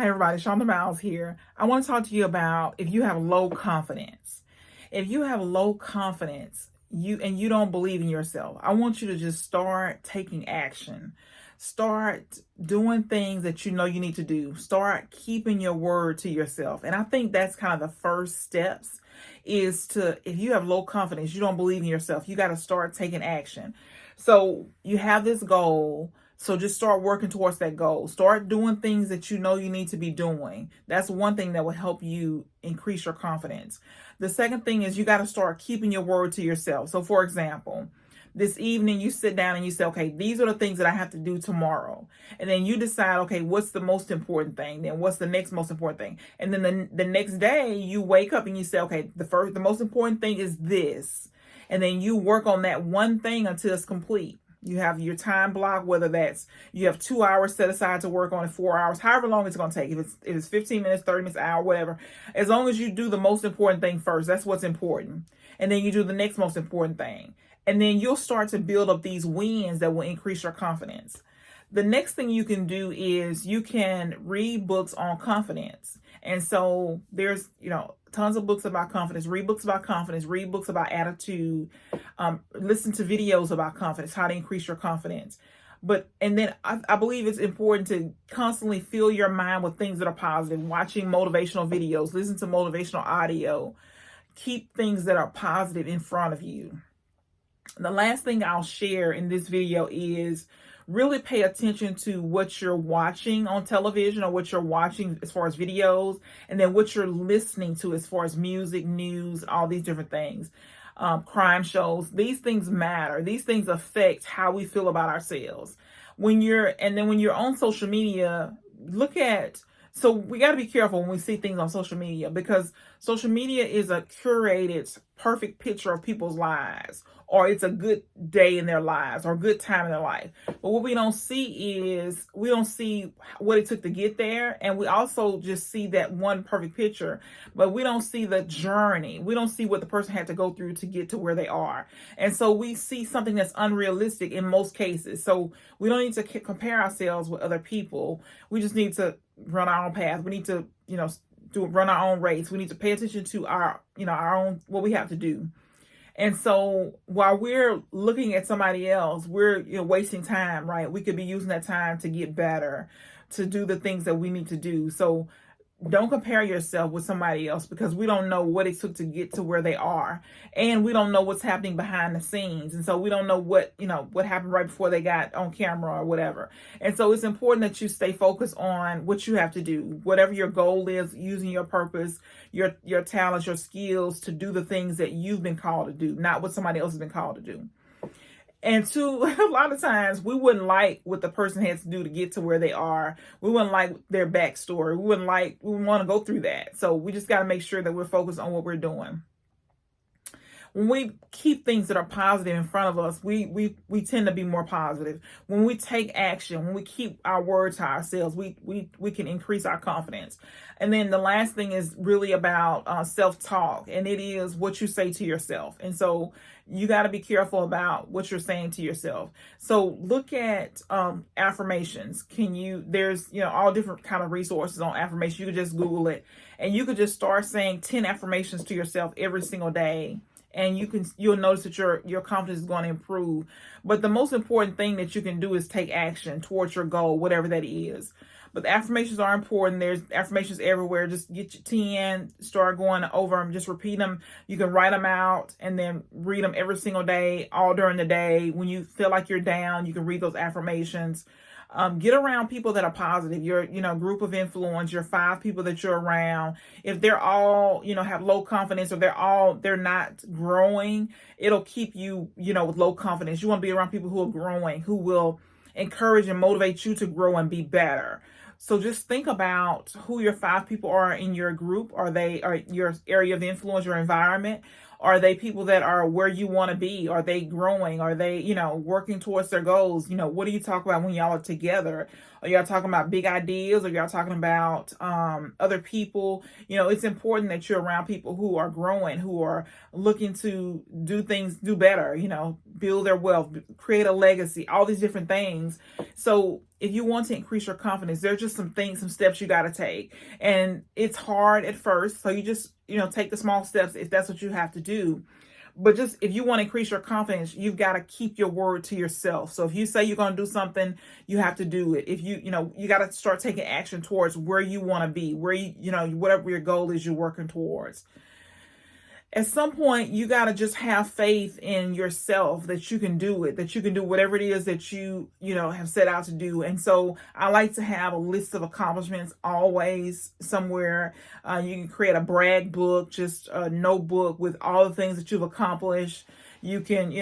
Hi, everybody. Shonda Miles here. I want to talk to you about if you have low confidence. If you have low confidence, you don't believe in yourself, I want you to just start taking action. Start doing things that you know you need to do. Start keeping your word to yourself. And I think that's kind of the first steps is to, if you have low confidence, you don't believe in yourself, you got to start taking action. So you have this goal. So just start working towards that goal. Start doing things that you know you need to be doing. That's one thing that will help you increase your confidence. The second thing is you got to start keeping your word to yourself. So for example, this evening you sit down and you say, okay, these are the things that I have to do tomorrow. And then you decide, okay, what's the most important thing? Then what's the next most important thing? And then the next day you wake up and you say, okay, the most important thing is this. And then you work on that one thing until it's complete. You have your time block, whether that's you have 2 hours set aside to work on it, 4 hours, however long it's going to take. If it's 15 minutes, 30 minutes, hour, whatever. As long as you do the most important thing first, that's what's important. And then you do the next most important thing. And then you'll start to build up these wins that will increase your confidence. The next thing you can do is you can read books on confidence. And so there's, tons of books about confidence. Read books about confidence. Read books about attitude. Listen to videos about confidence, how to increase your confidence. And then I believe it's important to constantly fill your mind with things that are positive. Watching motivational videos, listen to motivational audio. Keep things that are positive in front of you. The last thing I'll share in this video is really pay attention to what you're watching on television or what you're watching as far as videos, and then what you're listening to as far as music, news, all these different things, crime shows. These things matter. These things affect how we feel about ourselves. When you're on social media, so we got to be careful when we see things on social media, because social media is a curated, perfect picture of people's lives, or it's a good day in their lives or a good time in their life. But what we don't see what it took to get there. And we also just see that one perfect picture, but we don't see the journey. We don't see what the person had to go through to get to where they are. And so we see something that's unrealistic in most cases. So we don't need to compare ourselves with other people. We just need to run our own path. We need to, run our own race. We need to pay attention to our own, what we have to do. And so while we're looking at somebody else, we're wasting time, right? We could be using that time to get better, to do the things that we need to do. So don't compare yourself with somebody else, because we don't know what it took to get to where they are. And we don't know what's happening behind the scenes. And so we don't know what happened right before they got on camera or whatever. And so it's important that you stay focused on what you have to do, whatever your goal is, using your purpose, your talents, your skills to do the things that you've been called to do, not what somebody else has been called to do. And two, a lot of times we wouldn't like what the person has to do to get to where they are. We wouldn't like their backstory. We wouldn't want to go through that. So we just got to make sure that we're focused on what we're doing. When we keep things that are positive in front of us, we tend to be more positive. When we take action, when we keep our word to ourselves, we can increase our confidence. And then the last thing is really about self-talk, and it is what you say to yourself. And so you got to be careful about what you're saying to yourself. So look at affirmations. There's all different kind of resources on affirmation. You could just Google it, and you could just start saying 10 affirmations to yourself every single day. And you'll notice that your confidence is going to improve. But the most important thing that you can do is take action towards your goal, whatever that is. But the affirmations are important. There's affirmations everywhere. Just get your 10, start going over them, just repeat them. You can write them out and then read them every single day, all during the day. When you feel like you're down, you can read those affirmations. Get around people that are positive. Your, group of influence, your 5 people that you're around. If they're all, have low confidence, or they're not growing, it'll keep you, with low confidence. You want to be around people who are growing, who will encourage and motivate you to grow and be better. So just think about who your 5 people are in your group. Are your area of influence, your environment? Are they people that are where you want to be? Are they growing? Are they, working towards their goals? What do you talk about when y'all are together? Are y'all talking about big ideas? Or y'all talking about other people? It's important that you're around people who are growing, who are looking to do things, do better, build their wealth, create a legacy, all these different things. So if you want to increase your confidence, there's just some things, some steps you got to take. And it's hard at first. So you just, take the small steps if that's what you have to do. But just if you want to increase your confidence, you've got to keep your word to yourself. So if you say you're going to do something, you have to do it. If you got to start taking action towards where you want to be, where whatever your goal is you're working towards. At some point, you got to just have faith in yourself that you can do it, that you can do whatever it is that you have set out to do. And so I like to have a list of accomplishments always somewhere. You can create a brag book, just a notebook with all the things that you've accomplished. You can,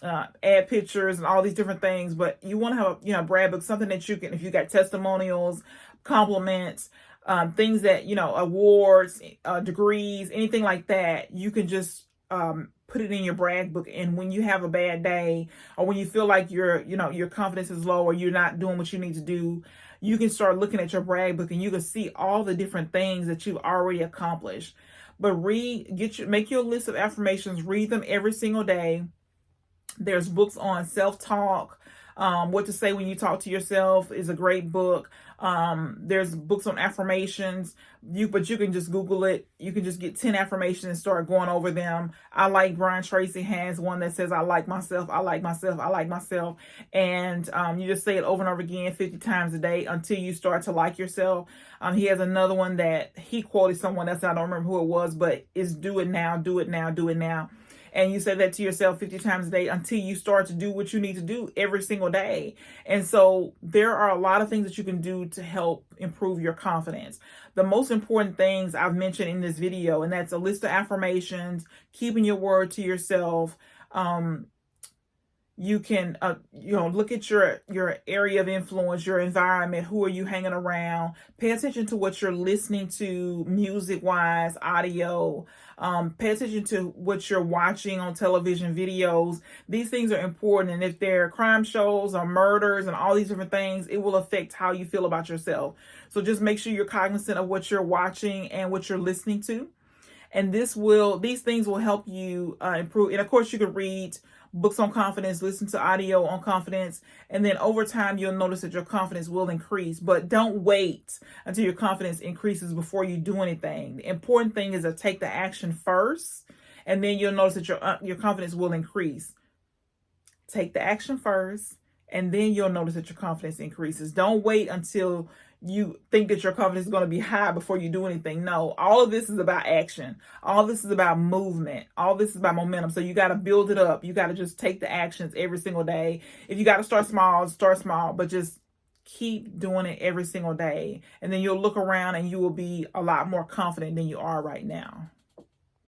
add pictures and all these different things, but you want to have a brag book, something that you can, if you got testimonials, compliments, things that, awards, degrees, anything like that, you can just put it in your brag book. And when you have a bad day, or when you feel like your confidence is low, or you're not doing what you need to do, you can start looking at your brag book and you can see all the different things that you've already accomplished. But make your list of affirmations, read them every single day. There's books on self-talk. What to say when you talk to yourself is a great book. There's books on affirmations. But you can just Google it. You can just get 10 affirmations and start going over them. I like Brian Tracy has one that says, I like myself, I like myself, I like myself. And you just say it over and over again 50 times a day until you start to like yourself. He has another one that he quoted someone else. I don't remember who it was, but it's do it now, do it now, do it now. And you say that to yourself 50 times a day until you start to do what you need to do every single day. And so there are a lot of things that you can do to help improve your confidence. The most important things I've mentioned in this video, and that's a list of affirmations, keeping your word to yourself. You can, look at your area of influence, your environment. Who are you hanging around? Pay attention to what you're listening to, music-wise, audio. Pay attention to what you're watching on television, videos. These things are important. And if they're crime shows or murders and all these different things, it will affect how you feel about yourself. So just make sure you're cognizant of what you're watching and what you're listening to. And these things will help you improve. And of course, you can read books on confidence, listen to audio on confidence, and then over time you'll notice that your confidence will increase. But don't wait until your confidence increases before you do anything. The important thing is to take the action first, and then you'll notice that your confidence will increase. Take the action first, and then you'll notice that your confidence increases. Don't wait until you think that your confidence is going to be high before you do anything. No, all of this is about action. All of this is about movement. All of this is about momentum. So you got to build it up. You got to just take the actions every single day. If you got to start small, but just keep doing it every single day. And then you'll look around and you will be a lot more confident than you are right now.